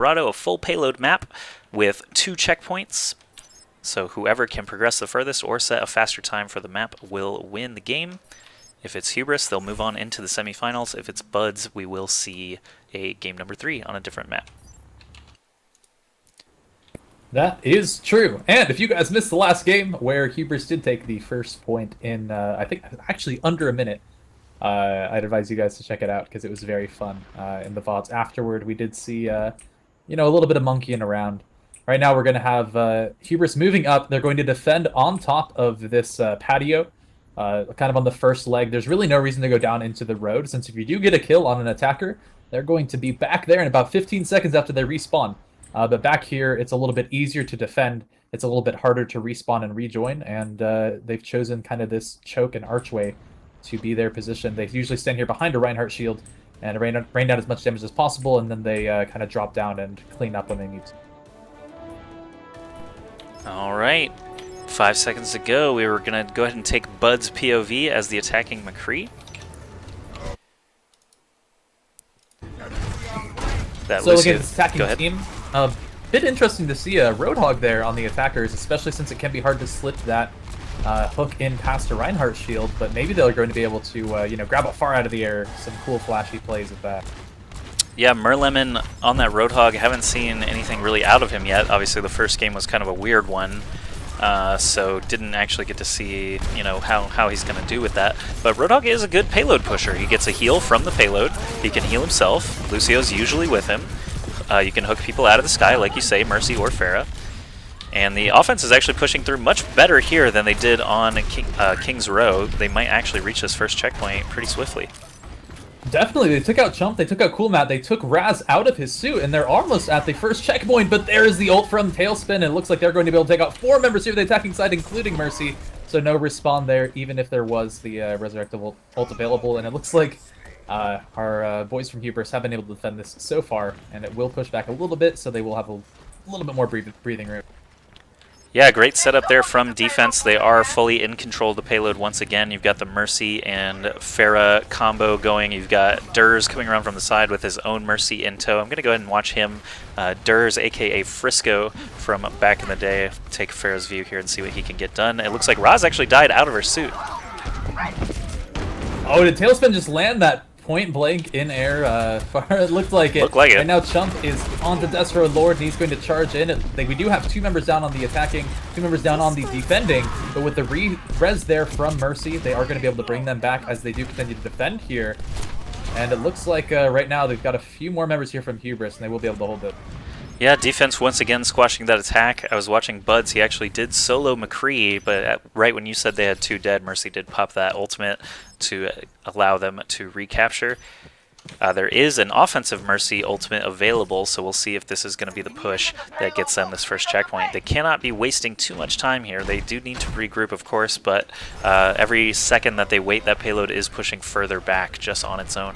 Ro8 a full payload map with 2 checkpoints. So whoever can progress the furthest or set a faster time for the map will win the game. If it's Hubris, they'll move on into the semifinals. If it's Buds, we will see a game number 3 on a different map. That is true. And if you guys missed the last game where Hubris did take the first point in, I think, actually under a minute, I'd advise you guys to check it out because it was very fun. In the VODs afterward, we did see, a little bit of monkeying around. Right now, we're going to have Hubris moving up. They're going to defend on top of this patio, kind of on the first leg. There's really no reason to go down into the road, since if you do get a kill on an attacker, they're going to be back there in about 15 seconds after they respawn. But back here, it's a little bit easier to defend. It's a little bit harder to respawn and rejoin, and they've chosen kind of this choke and archway to be their position. They usually stand here behind a Reinhardt shield and rain down as much damage as possible, and then they kind of drop down and clean up when they need to. All right, 5 seconds to go. We were going to go ahead and take Bud's POV as the attacking McCree. That so was looking at this attacking team, bit interesting to see a Roadhog there on the attackers, especially since it can be hard to slip that hook in past a Reinhardt shield, but maybe they're going to be able to, grab it far out of the air. Some cool flashy plays with that. Yeah, Merlemon on that Roadhog, haven't seen anything really out of him yet. Obviously the first game was kind of a weird one, so didn't actually get to see, how he's going to do with that. But Roadhog is a good payload pusher. He gets a heal from the payload. He can heal himself. Lucio's usually with him. You can hook people out of the sky, like you say, Mercy or Pharah. And the offense is actually pushing through much better here than they did on King's Row. They might actually reach this first checkpoint pretty swiftly. Definitely, they took out Chump, they took out Coolmat, they took Raz out of his suit, and they're almost at the first checkpoint, but there's the ult from Tailspin, and it looks like they're going to be able to take out 4 members here of the attacking side, including Mercy, so no respawn there, even if there was the resurrectable ult available, and it looks like our boys from Hubris have been able to defend this so far, and it will push back a little bit, so they will have a little bit more breathing room. Yeah, great setup there from defense. They are fully in control of the payload once again. You've got the Mercy and Pharah combo going. You've got Durs coming around from the side with his own Mercy in tow. I'm going to go ahead and watch him, Durs, a.k.a. Frisco, from back in the day. Take Pharah's view here and see what he can get done. It looks like Raz actually died out of her suit. Oh, did Tailspin just land that point blank in air? It looked like it. Looked like it. And now Chump is on the Destro Lord, and he's going to charge in. We do have 2 members down on the attacking, 2 members down on the defending, but with the res there from Mercy, they are going to be able to bring them back as they do continue to defend here. And it looks like right now they've got a few more members here from Hubris, and they will be able to hold it. Yeah, defense once again squashing that attack. I was watching Buds. He actually did solo McCree, but right when you said they had 2 dead, Mercy did pop that ultimate to allow them to recapture. There is an offensive Mercy ultimate available, so we'll see if this is going to be the push that gets them this first checkpoint. They cannot be wasting too much time here. They do need to regroup, of course, but every second that they wait, that payload is pushing further back just on its own.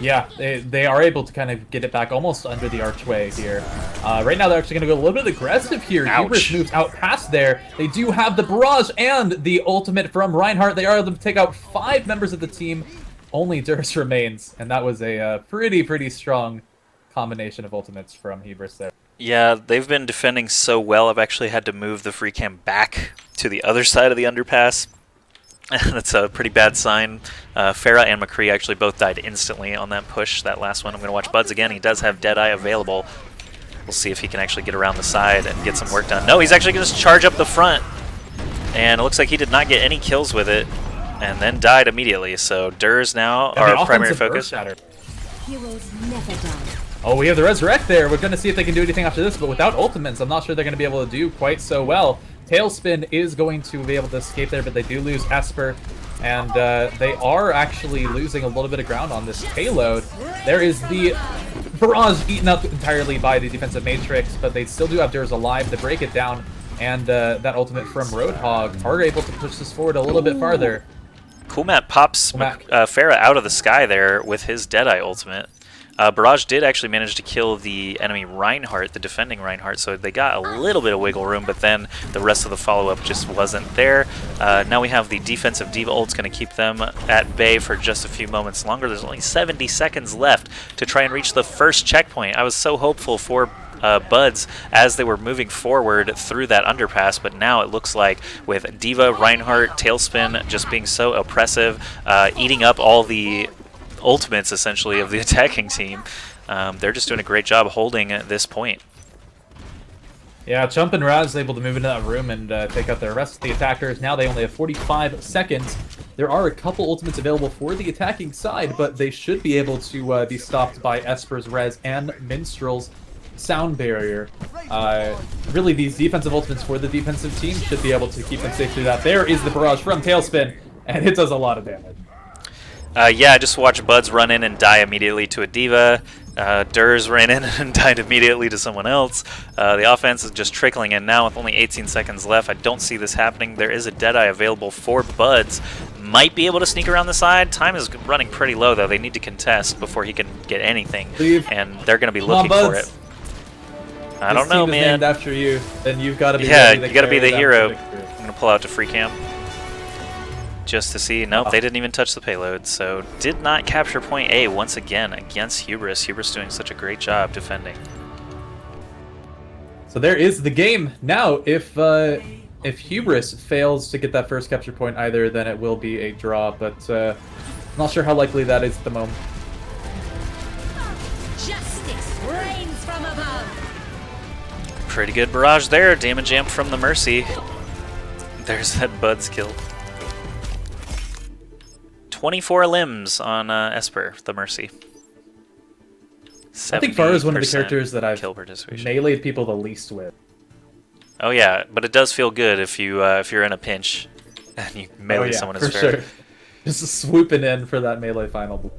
Yeah, they are able to kind of get it back almost under the archway here. Right now, they're actually going to go a little bit aggressive here. Hubris moves out past there. They do have the barrage and the ultimate from Reinhardt. They are able to take out 5 members of the team. Only Durs remains, and that was a pretty strong combination of ultimates from Hubris there. Yeah, they've been defending so well. I've actually had to move the free cam back to the other side of the underpass. That's a pretty bad sign. Pharah and McCree actually both died instantly on that push, that last one. I'm going to watch Buds again. He does have Deadeye available. We'll see if he can actually get around the side and get some work done. No, he's actually going to charge up the front. And it looks like he did not get any kills with it, and then died immediately. So Durs now our primary focus. Heroes never die. Oh, we have the Resurrect there. We're going to see if they can do anything after this, but without ultimates, I'm not sure they're going to be able to do quite so well. Tailspin is going to be able to escape there, but they do lose Esper, and they are actually losing a little bit of ground on this payload. There is the barrage eaten up entirely by the defensive matrix, but they still do have Durs alive to break it down, and that ultimate from Roadhog are able to push this forward a little bit farther. Coolmat pops Pharah out of the sky there with his Deadeye ultimate. Barrage did actually manage to kill the enemy Reinhardt, the defending Reinhardt, so they got a little bit of wiggle room, but then the rest of the follow-up just wasn't there. Now we have the defensive D.Va ult's going to keep them at bay for just a few moments longer. There's only 70 seconds left to try and reach the first checkpoint. I was so hopeful for Buds as they were moving forward through that underpass, but now it looks like with D.Va, Reinhardt, Tailspin just being so oppressive, eating up all the ultimates essentially of the attacking team, they're just doing a great job holding this point. Yeah, Chump and Raz able to move into that room and take out the rest of the attackers. Now they only have 45 seconds. There are a couple ultimates available for the attacking side, but they should be able to be stopped by Esper's Res and Minstrel's sound barrier. Really, these defensive ultimates for the defensive team should be able to keep them safe through that. There is the barrage from Tailspin, and it does a lot of damage. Yeah, I just watched Buds run in and die immediately to a D.Va. Durs ran in and died immediately to someone else. The offense is just trickling in now with only 18 seconds left. I don't see this happening. There is a Deadeye available for Buds. Might be able to sneak around the side. Time is running pretty low, though. They need to contest before he can get anything, and they're going to be looking for it. I don't know, man. Named after you, then you've got to be. Yeah, you got to be the hero. I'm going to pull out to free cam just to see. Nope, they didn't even touch the payload, so did not capture point A once again against Hubris. Hubris doing such a great job defending. So there is the game. Now, if Hubris fails to get that first capture point either, then it will be a draw, but I'm not sure how likely that is at the moment. Justice reigns from above. Pretty good barrage there. Damage amp from the Mercy. There's that Buds kill. 24 limbs on Esper, the Mercy. I think Pharah is one of the characters that I've meleeed people the least with. Oh yeah, but it does feel good if you're in a pinch and you melee someone as fair. Sure. Just swooping in for that melee final.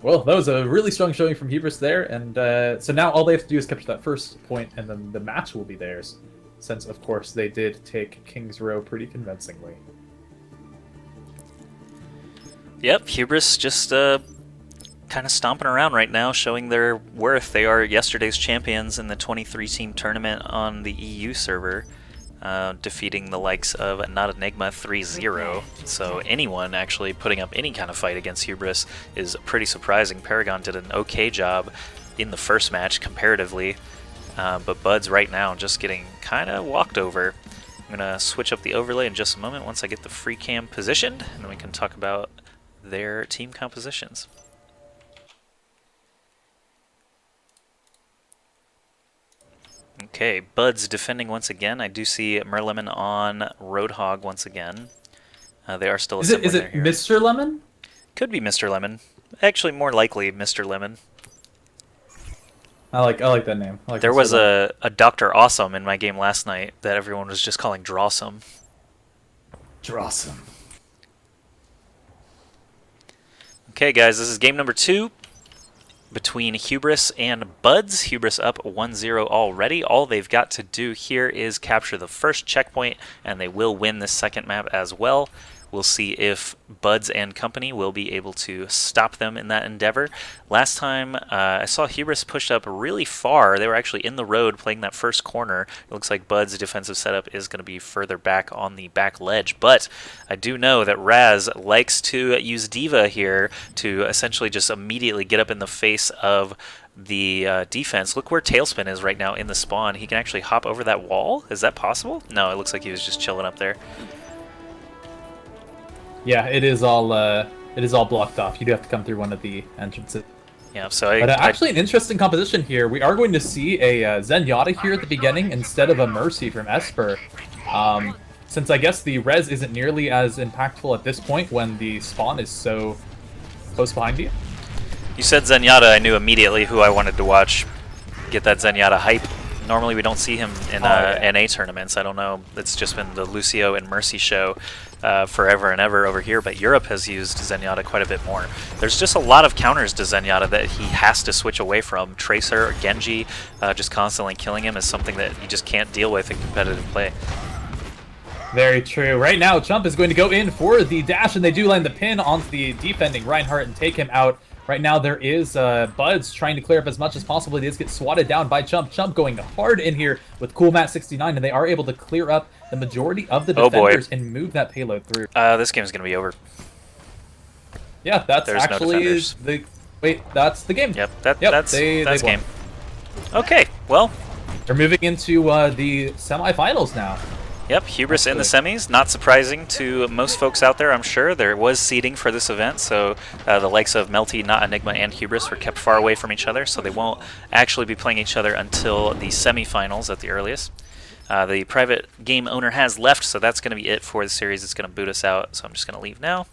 Well, that was a really strong showing from Hubris there, and so now all they have to do is capture that first point, and then the match will be theirs. Since, of course, they did take King's Row pretty convincingly. Yep, Hubris just kind of stomping around right now, showing their worth. They are yesterday's champions in the 23-team tournament on the EU server, defeating the likes of NotEnigma 3-0. So anyone actually putting up any kind of fight against Hubris is pretty surprising. Paragon did an okay job in the first match comparatively. But Buds right now just getting kind of walked over. I'm going to switch up the overlay in just a moment once I get the free cam positioned, and then we can talk about their team compositions. Okay, Buds defending once again. I do see Merlemon on Roadhog once again. They are still assembling Is it their hero. Mr. Lemon? Could be Mr. Lemon. Actually, more likely Mr. Lemon. I like that name. I like there was a Dr. Awesome in my game last night that everyone was just calling Drawsome. Drawsome. Okay, guys, this is game number 2 between Hubris and Buds. Hubris up 1-0 already. All they've got to do here is capture the first checkpoint, and they will win this second map as well. We'll see if Buds and company will be able to stop them in that endeavor. Last time I saw Hubris pushed up really far. They were actually in the road playing that first corner. It looks like Buds' defensive setup is going to be further back on the back ledge. But I do know that Raz likes to use D.Va here to essentially just immediately get up in the face of the defense. Look where Tailspin is right now in the spawn. He can actually hop over that wall. Is that possible? No, it looks like he was just chilling up there. Yeah, it is all blocked off. You do have to come through one of the entrances. Yeah, so actually an interesting composition here. We are going to see a Zenyatta here at the beginning instead of a Mercy from Esper. Since I guess the res isn't nearly as impactful at this point when the spawn is so close behind you. You said Zenyatta, I knew immediately who I wanted to watch get that Zenyatta hype. Normally we don't see him in NA tournaments. I don't know. It's just been the Lucio and Mercy show forever and ever over here, but Europe has used Zenyatta quite a bit more. There's just a lot of counters to Zenyatta that he has to switch away from. Tracer or Genji just constantly killing him is something that you just can't deal with in competitive play. Very true. Right now, Chump is going to go in for the dash, and they do land the pin onto the defending Reinhardt and take him out. Right now, there is Buds trying to clear up as much as possible. He does get swatted down by Chump. Chump going hard in here with CoolMat69, and they are able to clear up the majority of the defenders and move that payload through. This game's going to be over. Yeah, that's There's no actually defenders. the... Wait, that's the game. Yep, that's game. Okay, well. They're moving into the semifinals now. Yep, Hubris in the semis. Not surprising to most folks out there, I'm sure. There was seeding for this event, so the likes of Melty, NotEnigma, and Hubris were kept far away from each other, so they won't actually be playing each other until the semifinals at the earliest. The private game owner has left, so that's going to be it for the series. It's going to boot us out, so I'm just going to leave now.